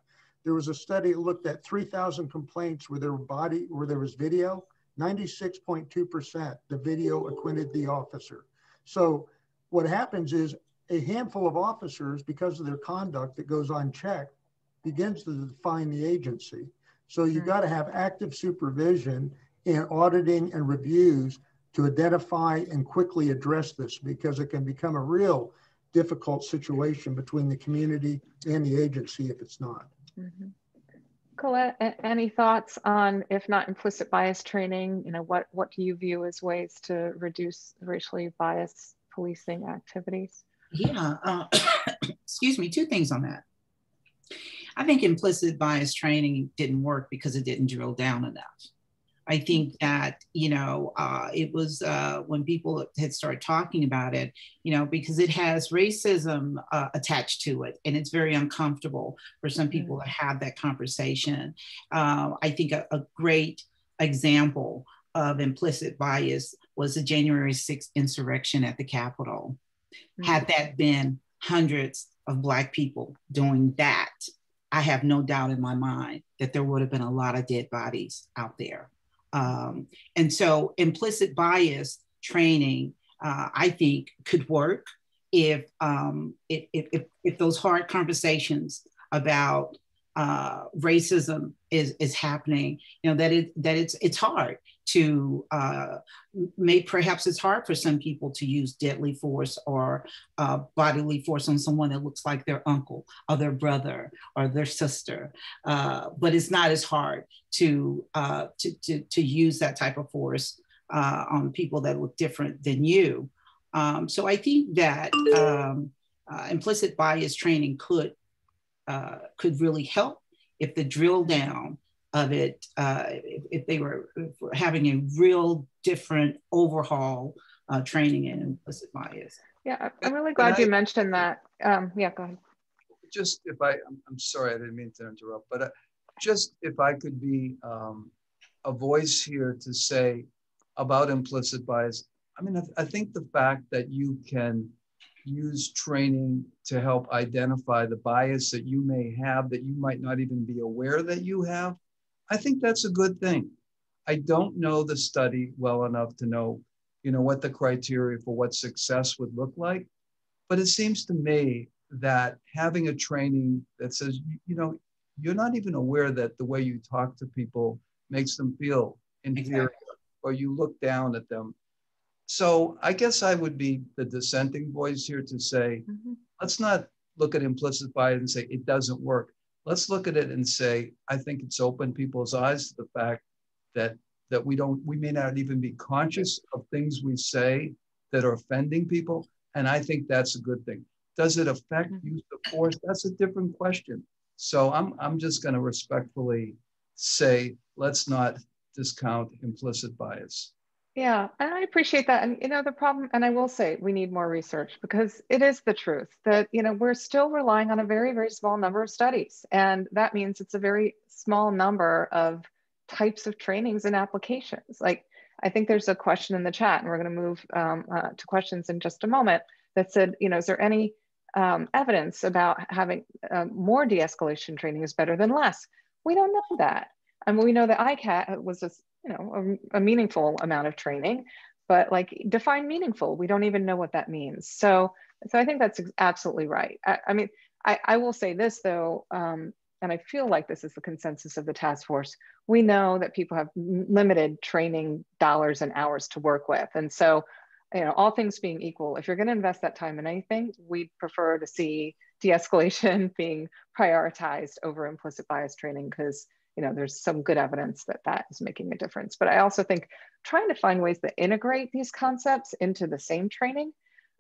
There was a study that looked at 3,000 complaints where there was video, 96.2%, the video acquitted the officer. So what happens is a handful of officers, because of their conduct that goes unchecked, begins to define the agency. So you've got to have active supervision and auditing and reviews to identify and quickly address this, because it can become a real difficult situation between the community and the agency if it's not. Colette, any thoughts on, if not implicit bias training, you know, what do you view as ways to reduce racially biased policing activities? Yeah, excuse me, two things on that. I think implicit bias training didn't work because it didn't drill down enough. I think that, you know, it was when people had started talking about it, you know, because it has racism attached to it, and it's very uncomfortable for some people to have that conversation. I think a great example of implicit bias was the January 6th insurrection at the Capitol. Had that been hundreds of Black people doing that, I have no doubt in my mind that there would have been a lot of dead bodies out there. And so implicit bias training, I think, could work if those hard conversations about racism is happening. You know, that it's hard to perhaps it's hard for some people to use deadly force or bodily force on someone that looks like their uncle or their brother or their sister, but it's not as hard to use that type of force on people that look different than you. So I think that implicit bias training could really help if the drill down of it, if they were having a real different overhaul training in implicit bias. Yeah, I'm really glad you mentioned that. Yeah, go ahead. just if I'm sorry, I didn't mean to interrupt, but just if I could be a voice here to say about implicit bias. I mean, I think the fact that you can use training to help identify the bias that you may have that you might not even be aware that you have, I think that's a good thing. I don't know the study well enough to know, what the criteria for what success would look like. But it seems to me that having a training that says, you're not even aware that the way you talk to people makes them feel inferior, or you look down at them. So I guess I would be the dissenting voice here to say, let's not look at implicit bias and say it doesn't work. Let's look at it and say, I think it's opened people's eyes to the fact that we may not even be conscious of things we say that are offending people. And I think that's a good thing. Does it affect use of force? That's a different question. So I'm just going to respectfully say, let's not discount implicit bias. Yeah, and I appreciate that. And the problem, and I will say we need more research, because it is the truth that, we're still relying on a very, very small number of studies. And that means it's a very small number of types of trainings and applications. Like, I think there's a question in the chat, and we're going to move to questions in just a moment, that said, is there any evidence about having more de-escalation training is better than less? We don't know that. I mean, we know that ICAT was a meaningful amount of training, but like, define meaningful, we don't even know what that means. So I think that's absolutely right. I mean, I will say this though, and I feel like this is the consensus of the task force. We know that people have limited training dollars and hours to work with. And so, all things being equal, if you're going to invest that time in anything, we'd prefer to see de-escalation being prioritized over implicit bias training, because there's some good evidence that is making a difference. But I also think trying to find ways to integrate these concepts into the same training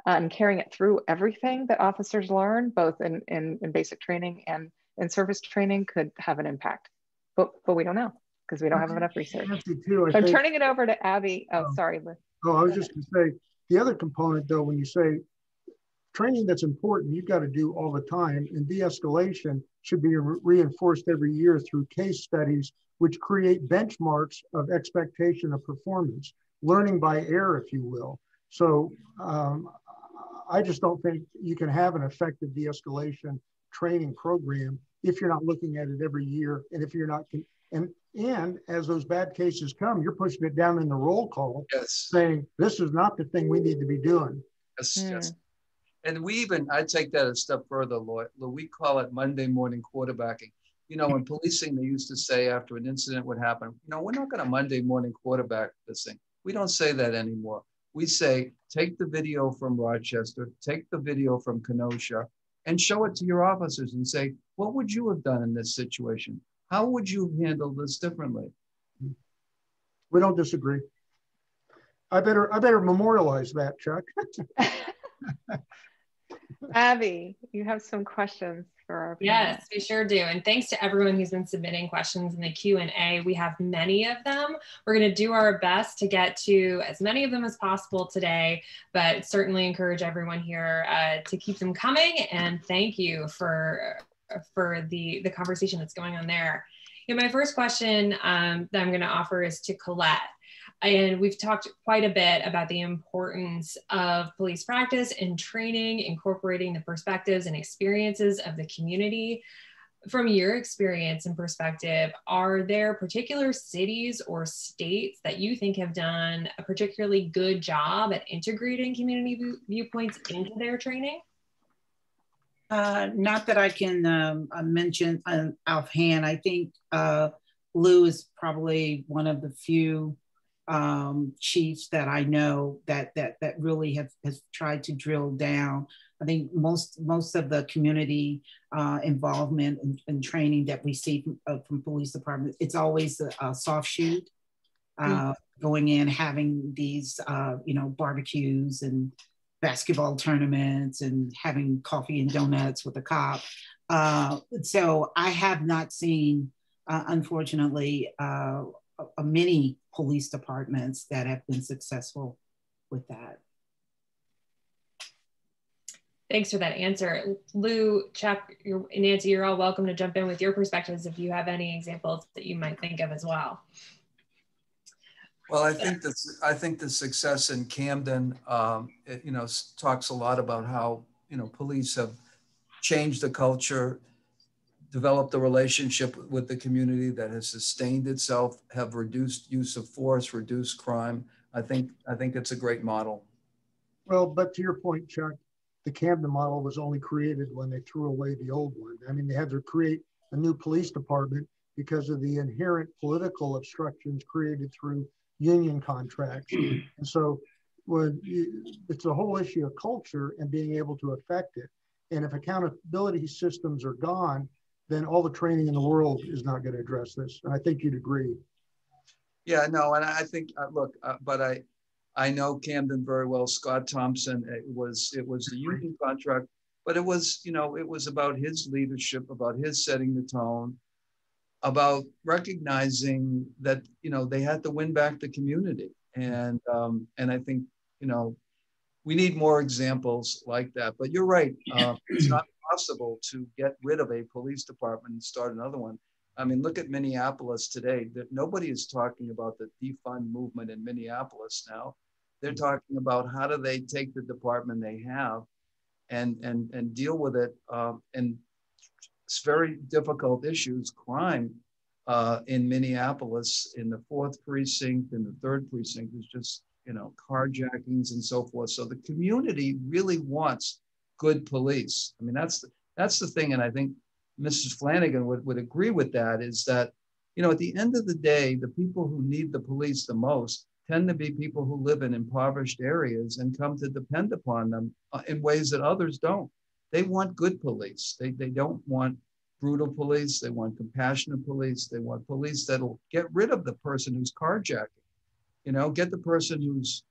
and carrying it through everything that officers learn, both in basic training and in service training, could have an impact. But we don't know, because we don't have enough research. So I'm turning it over to Abby. Oh, sorry, Liz. Oh, I was just going to say, the other component though, when you say training that's important, you've got to do all the time, and de-escalation should be reinforced every year through case studies, which create benchmarks of expectation of performance, learning by error, if you will. So I just don't think you can have an effective de-escalation training program if you're not looking at it every year, and if you're not, and as those bad cases come, you're pushing it down in the roll call, saying, this is not the thing we need to be doing. Yes. And I take that a step further, Lloyd. We call it Monday morning quarterbacking. In policing, they used to say after an incident would happen, we're not going to Monday morning quarterback this thing. We don't say that anymore. We say, take the video from Rochester, take the video from Kenosha, and show it to your officers and say, what would you have done in this situation? How would you have handled this differently? We don't disagree. I better memorialize that, Chuck. Abby, you have some questions for our panel. Yes, we sure do. And thanks to everyone who's been submitting questions in the Q&A. We have many of them. We're going to do our best to get to as many of them as possible today, but certainly encourage everyone here to keep them coming. And thank you for the conversation that's going on there. My first question that I'm going to offer is to Colette. And we've talked quite a bit about the importance of police practice and training, incorporating the perspectives and experiences of the community. From your experience and perspective, are there particular cities or states that you think have done a particularly good job at integrating community viewpoints into their training? Not that I can mention offhand. I think Lou is probably one of the few chiefs that I know that really has tried to drill down. I think most of the community involvement and training that we see from police departments, it's always a soft shoot, going in, having these barbecues and basketball tournaments and having coffee and donuts with a cop. So I have not seen, unfortunately, many police departments that have been successful with that. Thanks for that answer. Lou, Chuck, Nancy, you're all welcome to jump in with your perspectives if you have any examples that you might think of as well. Well, I think the success in Camden, talks a lot about how, police have changed the culture, developed a relationship with the community that has sustained itself, have reduced use of force, reduced crime. I think it's a great model. Well, but to your point, Chuck, the Camden model was only created when they threw away the old one. I mean, they had to create a new police department because of the inherent political obstructions created through union contracts. And so it's a whole issue of culture and being able to affect it. And if accountability systems are gone, then all the training in the world is not going to address this. And I think you'd agree. Yeah, no, and I think, but I know Camden very well. Scott Thompson, it was the union contract, but it was about his leadership, about his setting the tone, about recognizing that, they had to win back the community. And I think, we need more examples like that. But you're right. It's not possible to get rid of a police department and start another one. I mean, look at Minneapolis today. That nobody is talking about the defund movement in Minneapolis now. They're talking about how do they take the department they have and deal with it. And it's very difficult issues, crime in Minneapolis, in the 4th precinct, in the 3rd precinct is just, carjackings and so forth. So the community really wants good police. I mean, that's the thing. And I think Mrs. Flanagan would agree with that, is that, at the end of the day, the people who need the police the most tend to be people who live in impoverished areas and come to depend upon them in ways that others don't. They want good police. They don't want brutal police. They want compassionate police. They want police that'll get rid of the person who's carjacking, get the person who's,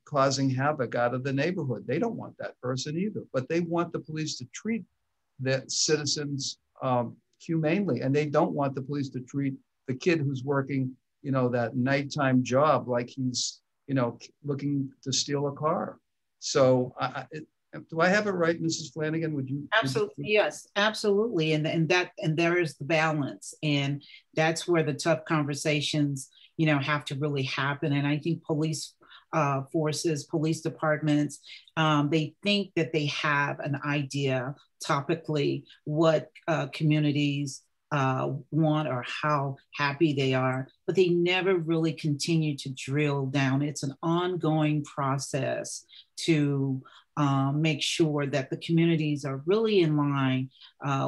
causing havoc out of the neighborhood. They don't want that person either, but they want the police to treat the citizens humanely. And they don't want the police to treat the kid who's working, that nighttime job like he's, looking to steal a car. So do I have it right, Mrs. Flanagan? Would you? Absolutely, yes, absolutely. And there is the balance. And that's where the tough conversations, have to really happen. And I think police forces, police departments, they think that they have an idea topically what communities want or how happy they are, but they never really continue to drill down. It's an ongoing process to make sure that the communities are really in line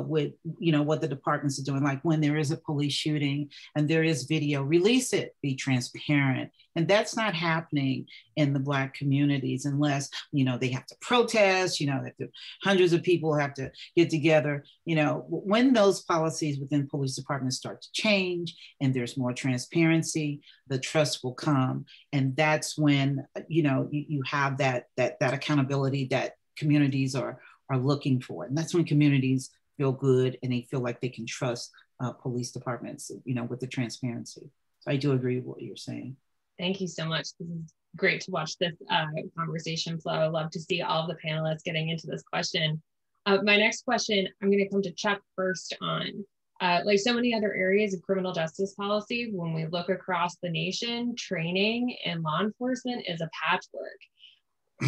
with, what the departments are doing. Like when there is a police shooting and there is video, release it, be transparent. And that's not happening in the Black communities unless, they have to protest, that hundreds of people have to get together. When those policies within police departments start to change and there's more transparency, the trust will come. And that's when, you have that accountability that communities are looking for. And that's when communities feel good and they feel like they can trust police departments, with the transparency. So I do agree with what you're saying. Thank you so much. This is great to watch this conversation flow. I love to see all of the panelists getting into this question. My next question, I'm going to come to Chuck first on. Like so many other areas of criminal justice policy, when we look across the nation, training and law enforcement is a patchwork.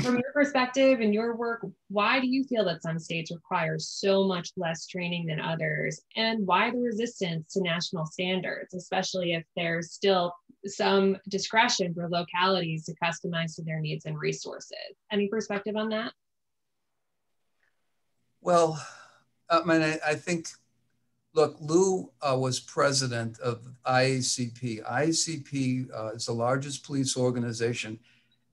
From your perspective and your work, why do you feel that some states require so much less training than others? And why the resistance to national standards, especially if there's still some discretion for localities to customize to their needs and resources? Any perspective on that? Well, I think, look, Lou was president of IACP. IACP is the largest police organization.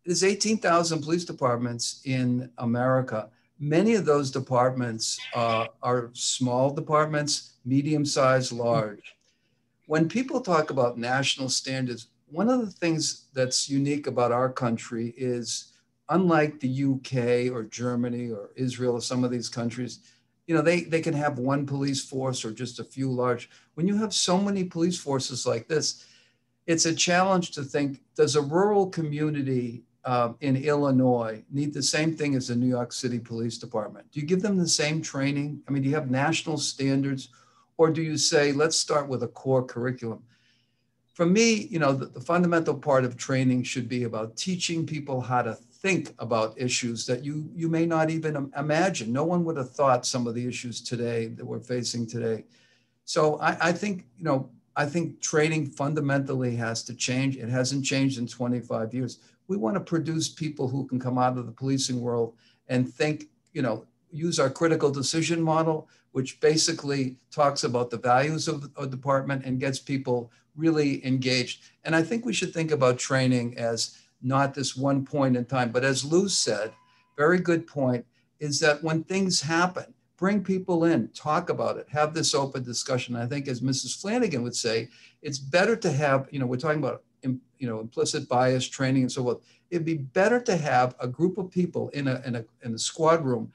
There's 18,000 police departments in America. Many of those departments are small departments, medium-sized, large. When people talk about national standards, one of the things that's unique about our country is, unlike the UK or Germany or Israel or some of these countries, they can have one police force or just a few large. When you have so many police forces like this, it's a challenge to think, does a rural community in Illinois need the same thing as the New York City Police Department? Do you give them the same training? I mean, do you have national standards, or do you say, let's start with a core curriculum? For me, you know, the fundamental part of training should be about teaching people how to think about issues that you may not even imagine. No one would have thought some of the issues today that we're facing today. So I think, you know, I think training fundamentally has to change. It hasn't changed in 25 years. We want to produce people who can come out of the policing world and think, you know, use our critical decision model, which basically talks about the values of a department and gets people really engaged. And I think we should think about training as not this one point in time, but as Lou said, very good point, is that when things happen, bring people in, talk about it, have this open discussion. I think as Mrs. Flanagan would say, it's better to have, you know, we're talking about, you know, implicit bias training and so forth. It'd be better to have a group of people in a squad room,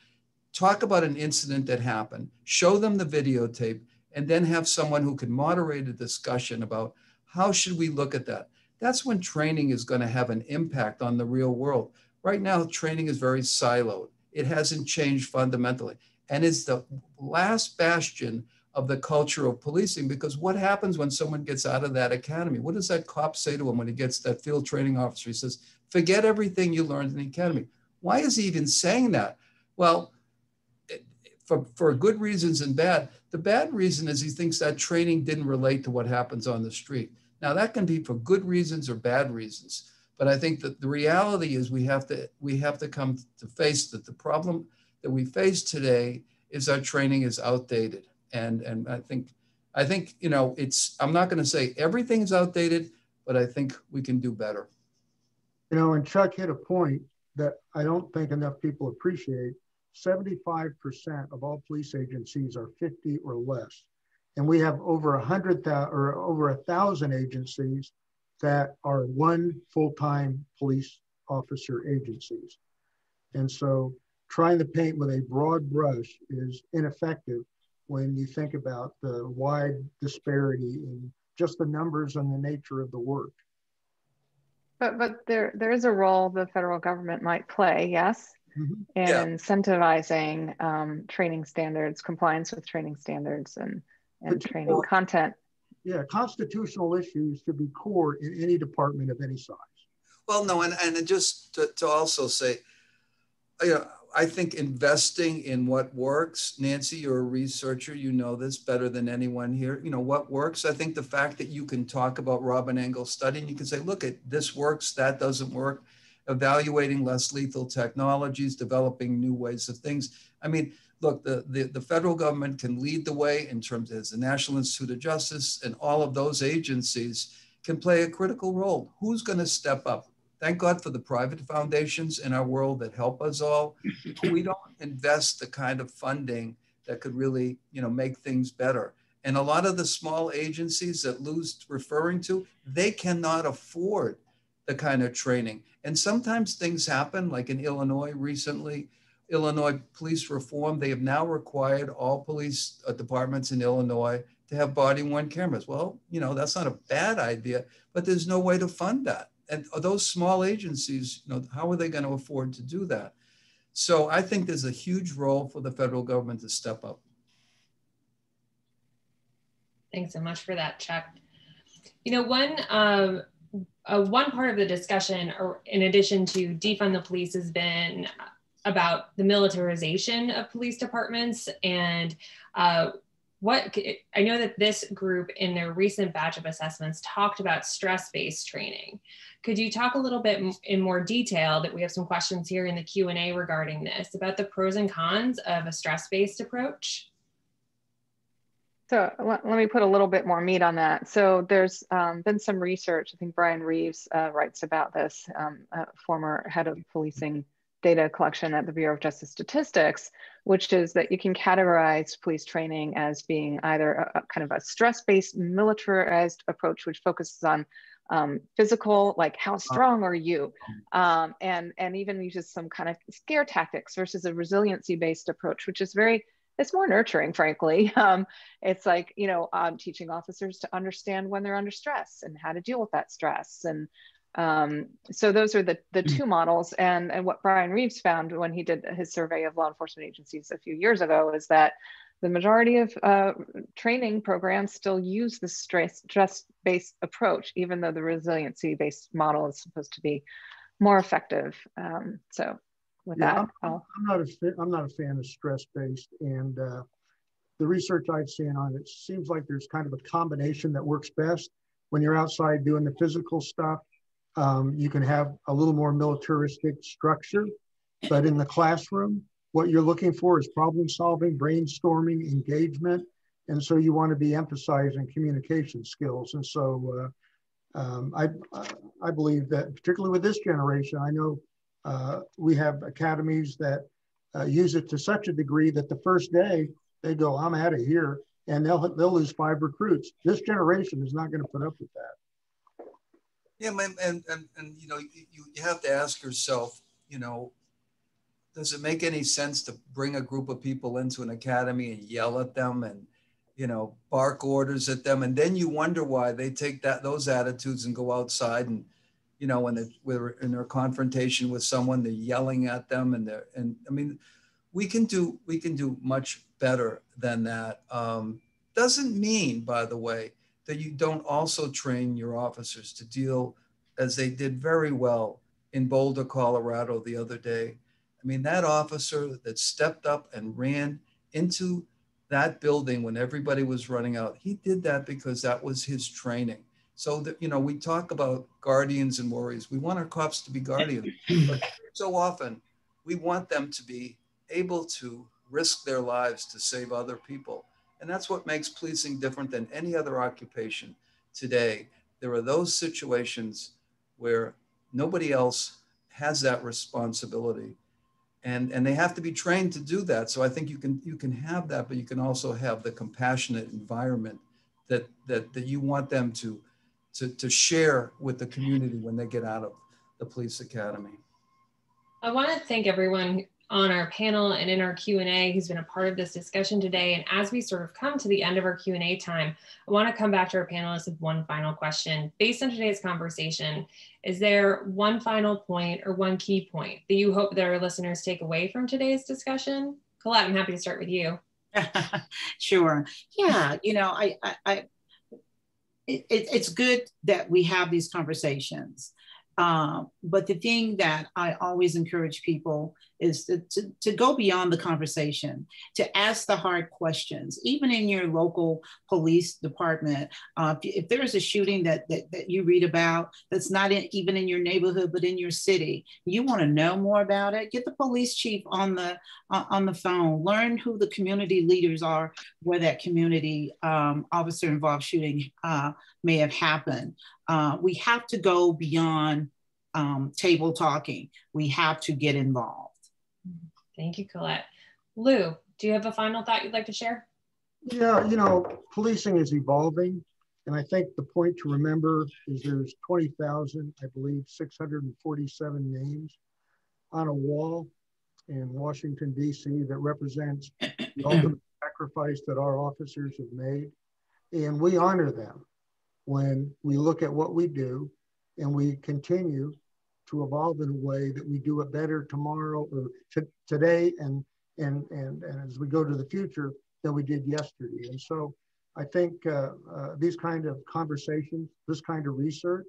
talk about an incident that happened, show them the videotape, and then have someone who can moderate a discussion about how should we look at that. That's when training is going to have an impact on the real world. Right now, training is very siloed. It hasn't changed fundamentally. And it's the last bastion of the culture of policing, because what happens when someone gets out of that academy? What does that cop say to him when he gets that field training officer? He says, forget everything you learned in the academy. Why is he even saying that? Well, for good reasons and bad. The bad reason is he thinks that training didn't relate to what happens on the street. Now that can be for good reasons or bad reasons. But I think that the reality is we have to come to face that the problem that we face today is our training is outdated. And I think, you know, I'm not going to say everything's outdated, but I think we can do better. You know, and Chuck hit a point that I don't think enough people appreciate. 75% of all police agencies are 50 or less. And we have over 100,000 or over 1,000 agencies that are one full-time police officer agencies. And so trying to paint with a broad brush is ineffective when you think about the wide disparity in just the numbers and the nature of the work. But there is a role the federal government might play, yes, Mm-hmm. in incentivizing training standards, compliance with training standards, and training content. Yeah, constitutional issues should be core in any department of any size. Well, no, and just to also say, you know, I think investing in what works, Nancy, you're a researcher, you know this better than anyone here. You know, what works, I think the fact that you can talk about Robin Engel's study and you can say, look, this works, that doesn't work, evaluating less lethal technologies, developing new ways of things. I mean, look, the federal government can lead the way in terms of the National Institute of Justice, and all of those agencies can play a critical role. Who's going to step up? Thank God for the private foundations in our world that help us all. We don't invest the kind of funding that could really, you know, make things better. And a lot of the small agencies that Lou's referring to, they cannot afford the kind of training. And sometimes things happen, like in Illinois recently, Illinois police reform, they have now required all police departments in Illinois to have body-worn cameras. Well, you know, that's not a bad idea, but there's no way to fund that. And those small agencies, you know, how are they going to afford to do that? So I think there's a huge role for the federal government to step up. Thanks so much for that, Chuck. You know, one part of the discussion, or in addition to defund the police, has been about the militarization of police departments. And I know that this group in their recent batch of assessments talked about stress-based training. Could you talk a little bit in more detail, that we have some questions here in the Q&A regarding this, about the pros and cons of a stress-based approach? So let me put a little bit more meat on that. So there's been some research, I think Brian Reeves writes about this, former head of policing data collection at the Bureau of Justice Statistics, which is that you can categorize police training as being either a kind of a stress-based militarized approach, which focuses on physical, like how strong are you? And even uses some kind of scare tactics, versus a resiliency-based approach, which is it's more nurturing, frankly. It's like, you know, teaching officers to understand when they're under stress and how to deal with that stress. And So those are the two models. And what Brian Reeves found when he did his survey of law enforcement agencies a few years ago is that the majority of training programs still use the stress-based approach, even though the resiliency-based model is supposed to be more effective. So with that, I'm not a fan of stress-based, and the research I've seen on it seems like there's kind of a combination that works best. When you're outside doing the physical stuff, you can have a little more militaristic structure, but in the classroom, what you're looking for is problem solving, brainstorming, engagement. And so you want to be emphasizing communication skills. And so I believe that particularly with this generation, I know we have academies that use it to such a degree that the first day they go, I'm out of here, and they'll lose 5 recruits. This generation is not going to put up with that. Yeah, and you know, you have to ask yourself, you know, does it make any sense to bring a group of people into an academy and yell at them and, you know, bark orders at them, and then you wonder why they take those attitudes and go outside and, you know, when we're in their confrontation with someone, they're yelling at them, and I mean, we can do much better than that. Doesn't mean, by the way, that you don't also train your officers to deal, as they did very well in Boulder, Colorado the other day. I mean, that officer that stepped up and ran into that building when everybody was running out, he did that because that was his training. So that, you know, we talk about guardians and warriors. We want our cops to be guardians, but so often we want them to be able to risk their lives to save other people. And that's what makes policing different than any other occupation today. There are those situations where nobody else has that responsibility. And they have to be trained to do that. So I think you can have that, but you can also have the compassionate environment that you want them to share with the community when they get out of the police academy. I want to thank everyone on our panel and in our Q&A who's been a part of this discussion today. And as we sort of come to the end of our Q&A time, I want to come back to our panelists with one final question. Based on today's conversation, is there one final point or one key point that you hope that our listeners take away from today's discussion? Colette, I'm happy to start with you. Sure. Yeah, you know, it's good that we have these conversations. But the thing that I always encourage people is to go beyond the conversation, to ask the hard questions, even in your local police department. If there is a shooting that you read about that's not even in your neighborhood, but in your city, you want to know more about it, get the police chief on the phone, learn who the community leaders are, where that community officer involved shooting may have happened. We have to go beyond table talking. We have to get involved. Thank you, Colette. Lou, do you have a final thought you'd like to share? Yeah, you know, policing is evolving. And I think the point to remember is there's 20,000, I believe, 647 names on a wall in Washington, D.C. that represents the ultimate sacrifice that our officers have made. And we honor them when we look at what we do, and we continue to evolve in a way that we do it better tomorrow or today and as we go to the future than we did yesterday. And so I think these kind of conversations, this kind of research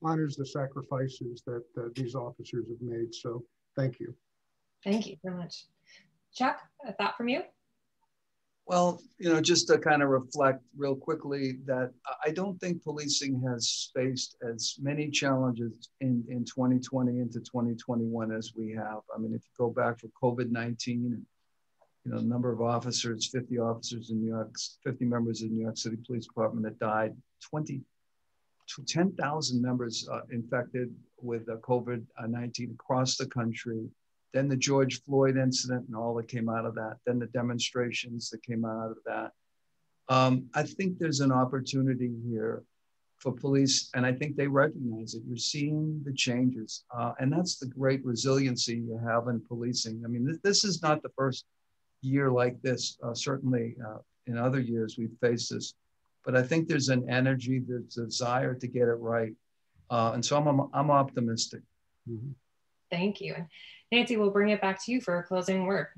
honors the sacrifices that these officers have made. So thank you. Thank you very much. Chuck, a thought from you? Well, you know, just to kind of reflect real quickly that I don't think policing has faced as many challenges in 2020 into 2021 as we have. I mean, if you go back for COVID-19 and, you know, the number of officers, 50 officers in New York, 50 members of the New York City Police Department that died, 10,000 members infected with COVID-19 across the country. Then the George Floyd incident and all that came out of that. Then the demonstrations that came out of that. I think there's an opportunity here for police, and I think they recognize it. You're seeing the changes, and that's the great resiliency you have in policing. I mean, this is not the first year like this. Certainly in other years we've faced this, but I think there's an energy, there's a desire to get it right. And so I'm optimistic. Mm-hmm. Thank you. Nancy, we'll bring it back to you for a closing word.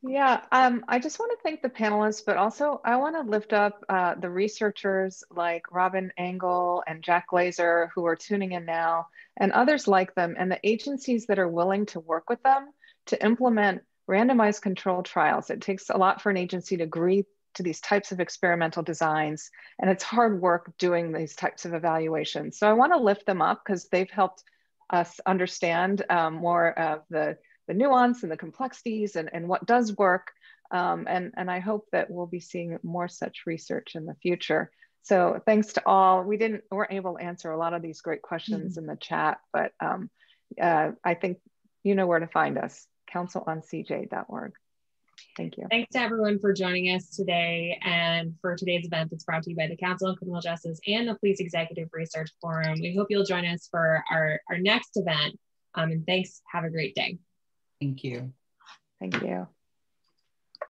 Yeah, I just want to thank the panelists, but also I want to lift up the researchers like Robin Engel and Jack Glazer, who are tuning in now, and others like them, and the agencies that are willing to work with them to implement randomized controlled trials. It takes a lot for an agency to agree to these types of experimental designs, and it's hard work doing these types of evaluations. So I want to lift them up because they've helped us understand more of the nuance and the complexities and what does work. And I hope that we'll be seeing more such research in the future. So thanks to all. We weren't able to answer a lot of these great questions in the chat, but I think you know where to find us, counciloncj.org. Thank you. Thanks to everyone for joining us today and for today's event that's brought to you by the Council on Criminal Justice and the Police Executive Research Forum. We hope you'll join us for our next event. And thanks. Have a great day. Thank you. Thank you.